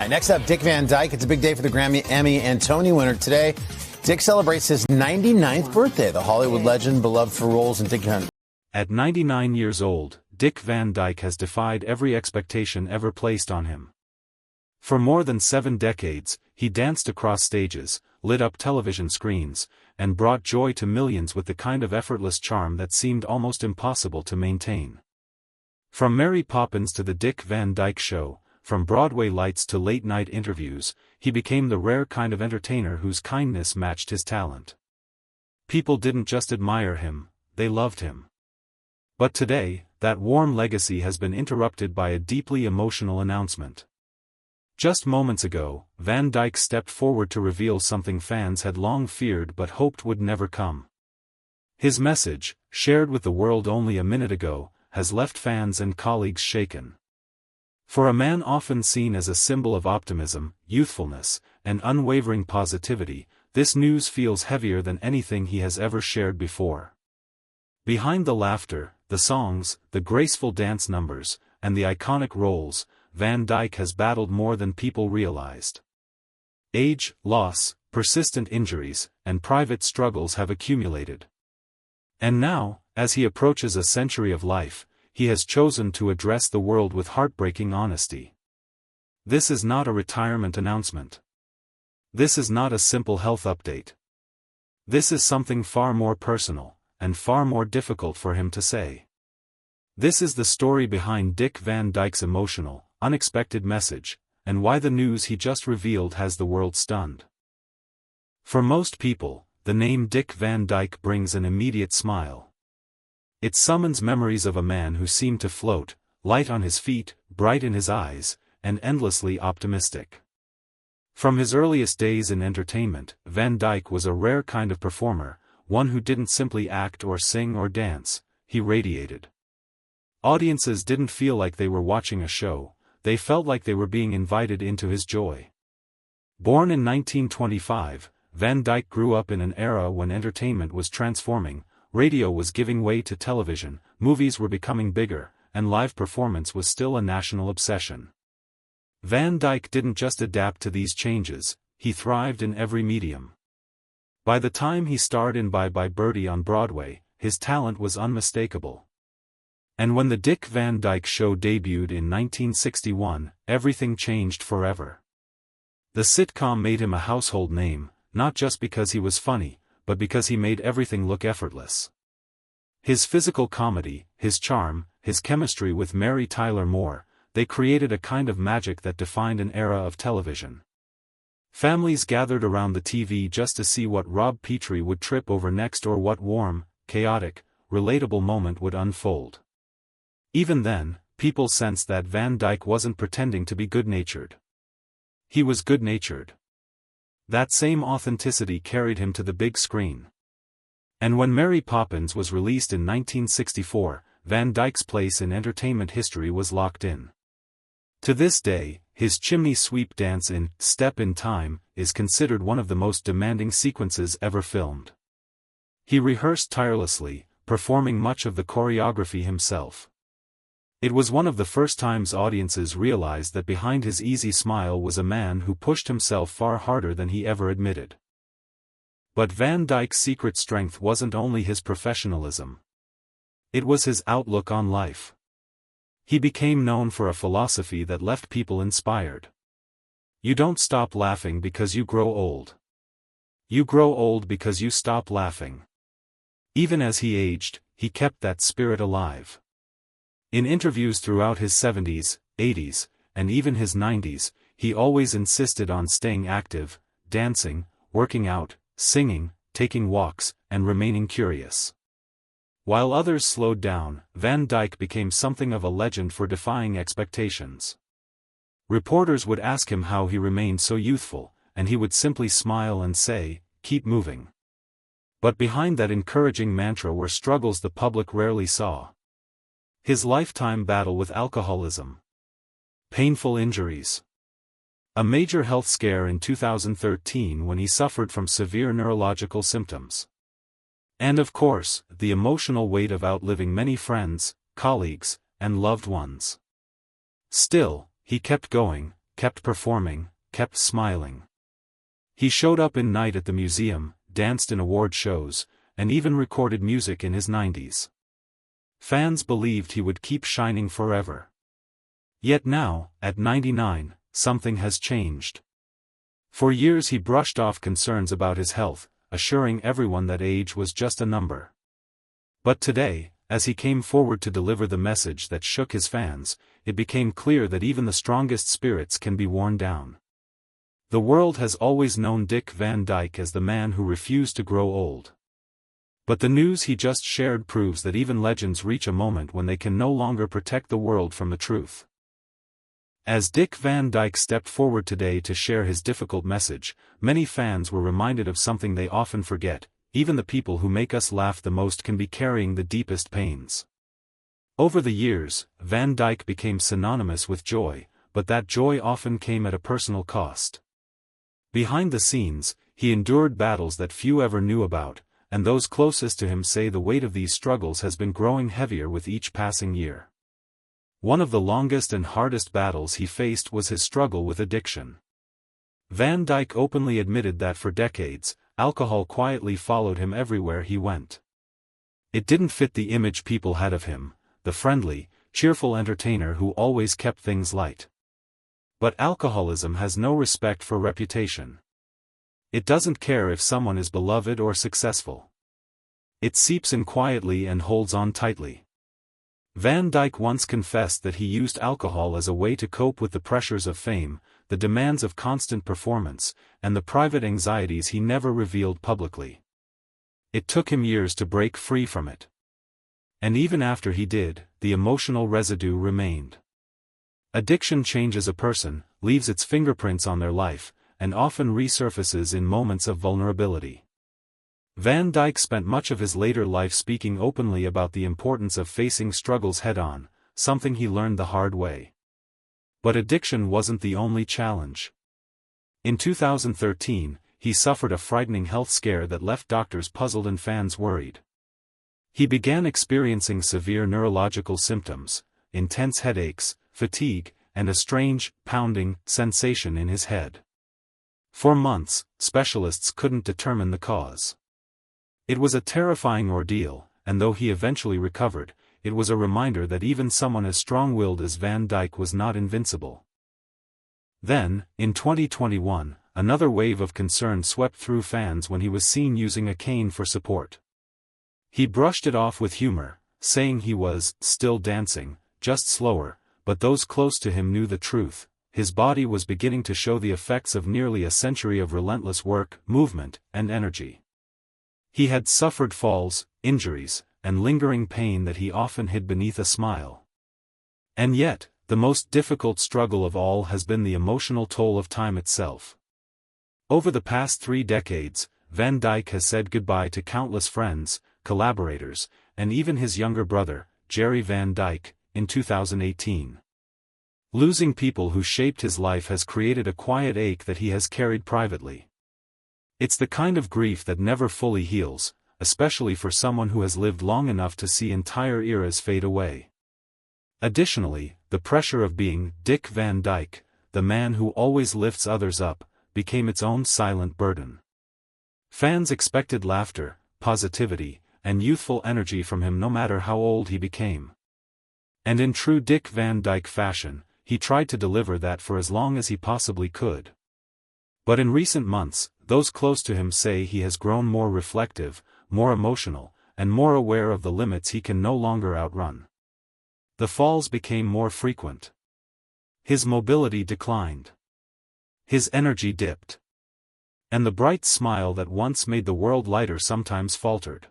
Next up, Dick Van Dyke. It's a big day for the Grammy, Emmy, and Tony winner today. Dick celebrates his 99th birthday. The Hollywood legend, beloved for roles in Dick Hunt. At 99 years old, Dick Van Dyke has defied every expectation ever placed on him. For more than 7 decades, he danced across stages, lit up television screens, and brought joy to millions with the kind of effortless charm that seemed almost impossible to maintain. From Mary Poppins to the Dick Van Dyke Show, from Broadway lights to late-night interviews, he became the rare kind of entertainer whose kindness matched his talent. People didn't just admire him, they loved him. But today, that warm legacy has been interrupted by a deeply emotional announcement. Just moments ago, Van Dyke stepped forward to reveal something fans had long feared but hoped would never come. His message, shared with the world only a minute ago, has left fans and colleagues shaken. For a man often seen as a symbol of optimism, youthfulness, and unwavering positivity, this news feels heavier than anything he has ever shared before. Behind the laughter, the songs, the graceful dance numbers, and the iconic roles, Van Dyke has battled more than people realized. Age, loss, persistent injuries, and private struggles have accumulated. And now, as he approaches a century of life, he has chosen to address the world with heartbreaking honesty. This is not a retirement announcement. This is not a simple health update. This is something far more personal, and far more difficult for him to say. This is the story behind Dick Van Dyke's emotional, unexpected message, and why the news he just revealed has the world stunned. For most people, the name Dick Van Dyke brings an immediate smile. It summons memories of a man who seemed to float, light on his feet, bright in his eyes, and endlessly optimistic. From his earliest days in entertainment, Van Dyke was a rare kind of performer, one who didn't simply act or sing or dance, he radiated. Audiences didn't feel like they were watching a show, they felt like they were being invited into his joy. Born in 1925, Van Dyke grew up in an era when entertainment was transforming. Radio was giving way to television, movies were becoming bigger, and live performance was still a national obsession. Van Dyke didn't just adapt to these changes, he thrived in every medium. By the time he starred in Bye Bye Birdie on Broadway, his talent was unmistakable. And when the Dick Van Dyke Show debuted in 1961, everything changed forever. The sitcom made him a household name, not just because he was funny, but because he made everything look effortless. His physical comedy, his charm, his chemistry with Mary Tyler Moore, they created a kind of magic that defined an era of television. Families gathered around the TV just to see what Rob Petrie would trip over next or what warm, chaotic, relatable moment would unfold. Even then, people sensed that Van Dyke wasn't pretending to be good-natured. He was good-natured. That same authenticity carried him to the big screen. And when Mary Poppins was released in 1964, Van Dyke's place in entertainment history was locked in. To this day, his chimney sweep dance in Step in Time is considered one of the most demanding sequences ever filmed. He rehearsed tirelessly, performing much of the choreography himself. It was one of the first times audiences realized that behind his easy smile was a man who pushed himself far harder than he ever admitted. But Van Dyke's secret strength wasn't only his professionalism. It was his outlook on life. He became known for a philosophy that left people inspired. You don't stop laughing because you grow old. You grow old because you stop laughing. Even as he aged, he kept that spirit alive. In interviews throughout his 70s, 80s, and even his 90s, he always insisted on staying active, dancing, working out, singing, taking walks, and remaining curious. While others slowed down, Van Dyke became something of a legend for defying expectations. Reporters would ask him how he remained so youthful, and he would simply smile and say, "Keep moving." But behind that encouraging mantra were struggles the public rarely saw. His lifetime battle with alcoholism. Painful injuries. A major health scare in 2013 when he suffered from severe neurological symptoms. And of course, the emotional weight of outliving many friends, colleagues, and loved ones. Still, he kept going, kept performing, kept smiling. He showed up in night at the museum, danced in award shows, and even recorded music in his 90s. Fans believed he would keep shining forever. Yet now, at 99, something has changed. For years he brushed off concerns about his health, assuring everyone that age was just a number. But today, as he came forward to deliver the message that shook his fans, it became clear that even the strongest spirits can be worn down. The world has always known Dick Van Dyke as the man who refused to grow old. But the news he just shared proves that even legends reach a moment when they can no longer protect the world from the truth. As Dick Van Dyke stepped forward today to share his difficult message, many fans were reminded of something they often forget: even the people who make us laugh the most can be carrying the deepest pains. Over the years, Van Dyke became synonymous with joy, but that joy often came at a personal cost. Behind the scenes, he endured battles that few ever knew about, and those closest to him say the weight of these struggles has been growing heavier with each passing year. One of the longest and hardest battles he faced was his struggle with addiction. Van Dyke openly admitted that for decades, alcohol quietly followed him everywhere he went. It didn't fit the image people had of him, the friendly, cheerful entertainer who always kept things light. But alcoholism has no respect for reputation. It doesn't care if someone is beloved or successful. It seeps in quietly and holds on tightly. Van Dyke once confessed that he used alcohol as a way to cope with the pressures of fame, the demands of constant performance, and the private anxieties he never revealed publicly. It took him years to break free from it. And even after he did, the emotional residue remained. Addiction changes a person, leaves its fingerprints on their life, and often resurfaces in moments of vulnerability. Van Dyke spent much of his later life speaking openly about the importance of facing struggles head-on, something he learned the hard way. But addiction wasn't the only challenge. In 2013, he suffered a frightening health scare that left doctors puzzled and fans worried. He began experiencing severe neurological symptoms, intense headaches, fatigue, and a strange, pounding sensation in his head. For months, specialists couldn't determine the cause. It was a terrifying ordeal, and though he eventually recovered, it was a reminder that even someone as strong-willed as Van Dyke was not invincible. Then, in 2021, another wave of concern swept through fans when he was seen using a cane for support. He brushed it off with humor, saying he was still dancing, just slower, but those close to him knew the truth: his body was beginning to show the effects of nearly a century of relentless work, movement, and energy. He had suffered falls, injuries, and lingering pain that he often hid beneath a smile. And yet, the most difficult struggle of all has been the emotional toll of time itself. Over the past 3 decades, Van Dyke has said goodbye to countless friends, collaborators, and even his younger brother, Jerry Van Dyke, in 2018. Losing people who shaped his life has created a quiet ache that he has carried privately. It's the kind of grief that never fully heals, especially for someone who has lived long enough to see entire eras fade away. Additionally, the pressure of being Dick Van Dyke, the man who always lifts others up, became its own silent burden. Fans expected laughter, positivity, and youthful energy from him no matter how old he became. And in true Dick Van Dyke fashion, he tried to deliver that for as long as he possibly could. But in recent months, those close to him say he has grown more reflective, more emotional, and more aware of the limits he can no longer outrun. The falls became more frequent. His mobility declined. His energy dipped. And the bright smile that once made the world lighter sometimes faltered.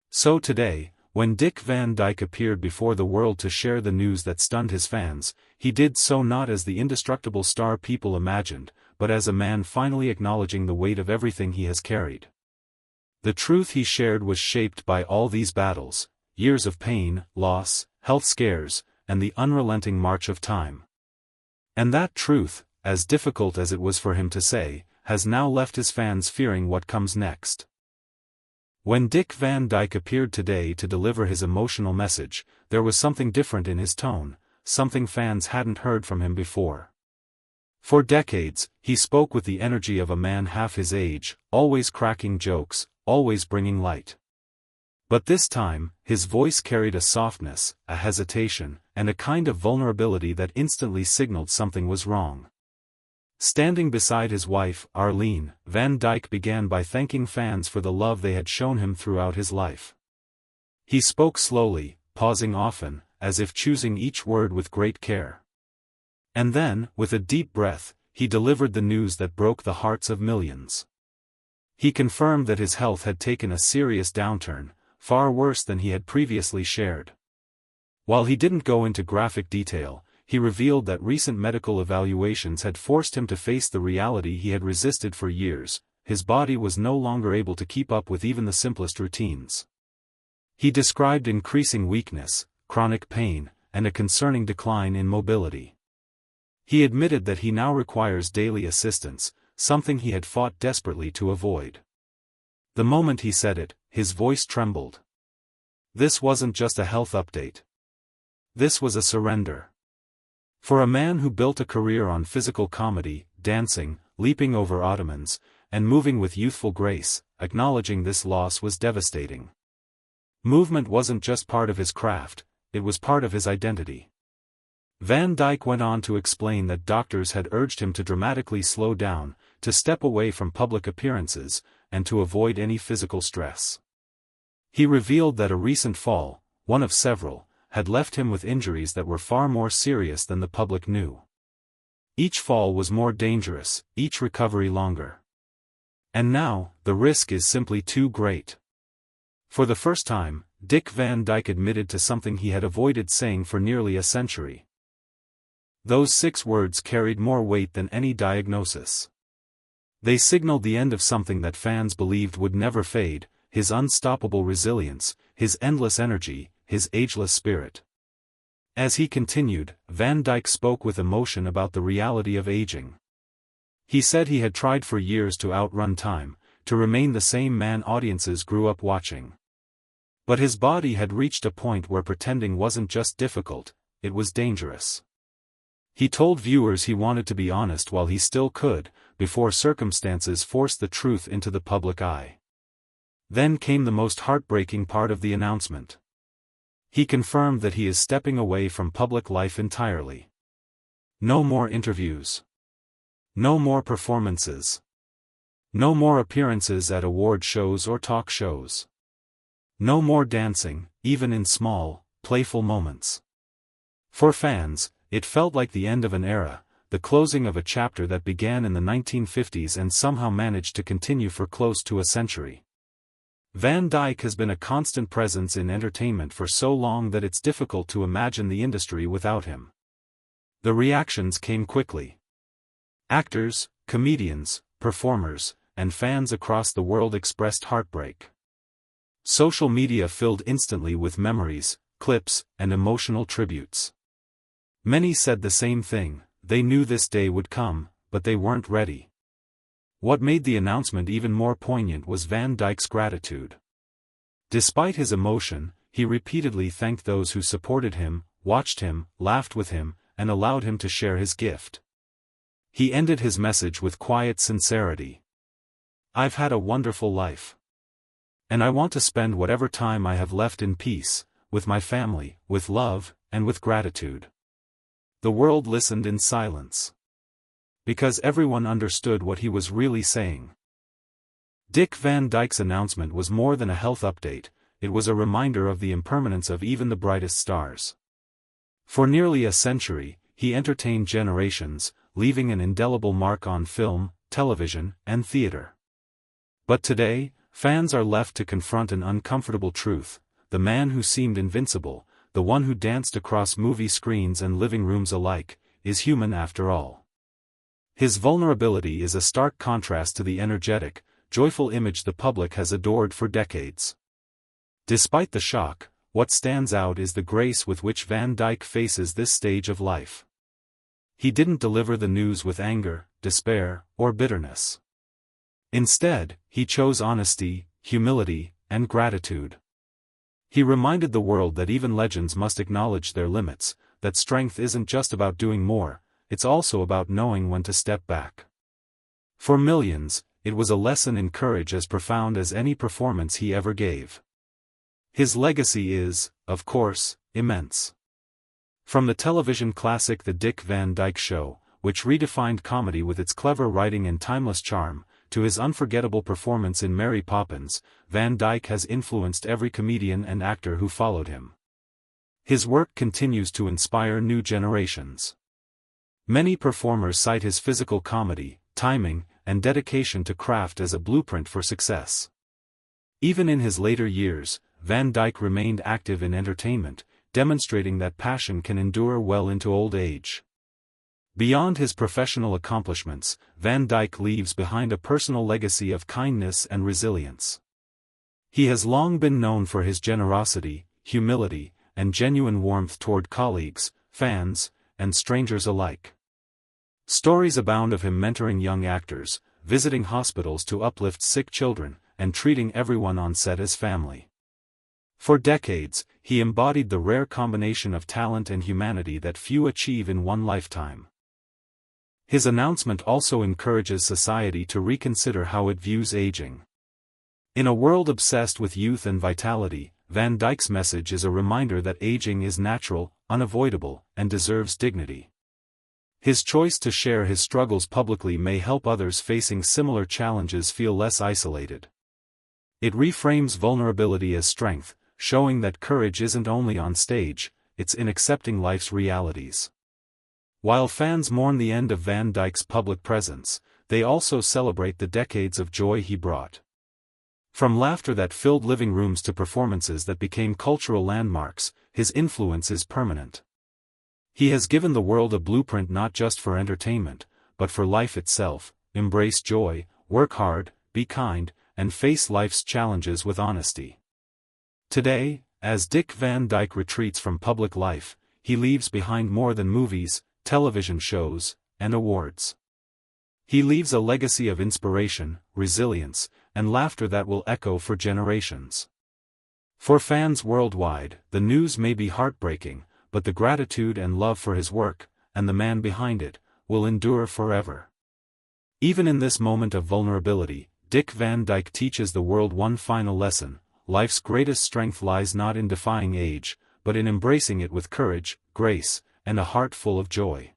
So today, when Dick Van Dyke appeared before the world to share the news that stunned his fans, he did so not as the indestructible star people imagined, but as a man finally acknowledging the weight of everything he has carried. The truth he shared was shaped by all these battles, years of pain, loss, health scares, and the unrelenting march of time. And that truth, as difficult as it was for him to say, has now left his fans fearing what comes next. When Dick Van Dyke appeared today to deliver his emotional message, there was something different in his tone, something fans hadn't heard from him before. For decades, he spoke with the energy of a man half his age, always cracking jokes, always bringing light. But this time, his voice carried a softness, a hesitation, and a kind of vulnerability that instantly signaled something was wrong. Standing beside his wife, Arlene, Van Dyke began by thanking fans for the love they had shown him throughout his life. He spoke slowly, pausing often, as if choosing each word with great care. And then, with a deep breath, he delivered the news that broke the hearts of millions. He confirmed that his health had taken a serious downturn, far worse than he had previously shared. While he didn't go into graphic detail, he revealed that recent medical evaluations had forced him to face the reality he had resisted for years: his body was no longer able to keep up with even the simplest routines. He described increasing weakness, chronic pain, and a concerning decline in mobility. He admitted that he now requires daily assistance, something he had fought desperately to avoid. The moment he said it, his voice trembled. This wasn't just a health update. This was a surrender. For a man who built a career on physical comedy, dancing, leaping over ottomans, and moving with youthful grace, acknowledging this loss was devastating. Movement wasn't just part of his craft, it was part of his identity. Van Dyke went on to explain that doctors had urged him to dramatically slow down, to step away from public appearances, and to avoid any physical stress. He revealed that a recent fall, one of several, had left him with injuries that were far more serious than the public knew. Each fall was more dangerous, each recovery longer. And now, the risk is simply too great. For the first time, Dick Van Dyke admitted to something he had avoided saying for nearly a century. Those 6 words carried more weight than any diagnosis. They signaled the end of something that fans believed would never fade: his unstoppable resilience, his endless energy, his ageless spirit. As he continued, Van Dyke spoke with emotion about the reality of aging. He said he had tried for years to outrun time, to remain the same man audiences grew up watching. But his body had reached a point where pretending wasn't just difficult, it was dangerous. He told viewers he wanted to be honest while he still could, before circumstances forced the truth into the public eye. Then came the most heartbreaking part of the announcement. He confirmed that he is stepping away from public life entirely. No more interviews. No more performances. No more appearances at award shows or talk shows. No more dancing, even in small, playful moments. For fans, it felt like the end of an era, the closing of a chapter that began in the 1950s and somehow managed to continue for close to a century. Van Dyke has been a constant presence in entertainment for so long that it's difficult to imagine the industry without him. The reactions came quickly. Actors, comedians, performers, and fans across the world expressed heartbreak. Social media filled instantly with memories, clips, and emotional tributes. Many said the same thing: they knew this day would come, but they weren't ready. What made the announcement even more poignant was Van Dyke's gratitude. Despite his emotion, he repeatedly thanked those who supported him, watched him, laughed with him, and allowed him to share his gift. He ended his message with quiet sincerity. "I've had a wonderful life. And I want to spend whatever time I have left in peace, with my family, with love, and with gratitude." The world listened in silence. Because everyone understood what he was really saying. Dick Van Dyke's announcement was more than a health update, it was a reminder of the impermanence of even the brightest stars. For nearly a century, he entertained generations, leaving an indelible mark on film, television, and theater. But today, fans are left to confront an uncomfortable truth: the man who seemed invincible, the one who danced across movie screens and living rooms alike, is human after all. His vulnerability is a stark contrast to the energetic, joyful image the public has adored for decades. Despite the shock, what stands out is the grace with which Van Dyke faces this stage of life. He didn't deliver the news with anger, despair, or bitterness. Instead, he chose honesty, humility, and gratitude. He reminded the world that even legends must acknowledge their limits, that strength isn't just about doing more, it's also about knowing when to step back. For millions, it was a lesson in courage as profound as any performance he ever gave. His legacy is, of course, immense. From the television classic The Dick Van Dyke Show, which redefined comedy with its clever writing and timeless charm, to his unforgettable performance in Mary Poppins, Van Dyke has influenced every comedian and actor who followed him. His work continues to inspire new generations. Many performers cite his physical comedy, timing, and dedication to craft as a blueprint for success. Even in his later years, Van Dyke remained active in entertainment, demonstrating that passion can endure well into old age. Beyond his professional accomplishments, Van Dyke leaves behind a personal legacy of kindness and resilience. He has long been known for his generosity, humility, and genuine warmth toward colleagues, fans, and strangers alike. Stories abound of him mentoring young actors, visiting hospitals to uplift sick children, and treating everyone on set as family. For decades, he embodied the rare combination of talent and humanity that few achieve in one lifetime. His announcement also encourages society to reconsider how it views aging. In a world obsessed with youth and vitality, Van Dyke's message is a reminder that aging is natural, unavoidable, and deserves dignity. His choice to share his struggles publicly may help others facing similar challenges feel less isolated. It reframes vulnerability as strength, showing that courage isn't only on stage, it's in accepting life's realities. While fans mourn the end of Van Dyke's public presence, they also celebrate the decades of joy he brought. From laughter that filled living rooms to performances that became cultural landmarks, his influence is permanent. He has given the world a blueprint not just for entertainment, but for life itself: embrace joy, work hard, be kind, and face life's challenges with honesty. Today, as Dick Van Dyke retreats from public life, he leaves behind more than movies, television shows, and awards. He leaves a legacy of inspiration, resilience, and laughter that will echo for generations. For fans worldwide, the news may be heartbreaking, but the gratitude and love for his work, and the man behind it, will endure forever. Even in this moment of vulnerability, Dick Van Dyke teaches the world one final lesson: life's greatest strength lies not in defying age, but in embracing it with courage, grace, and a heart full of joy.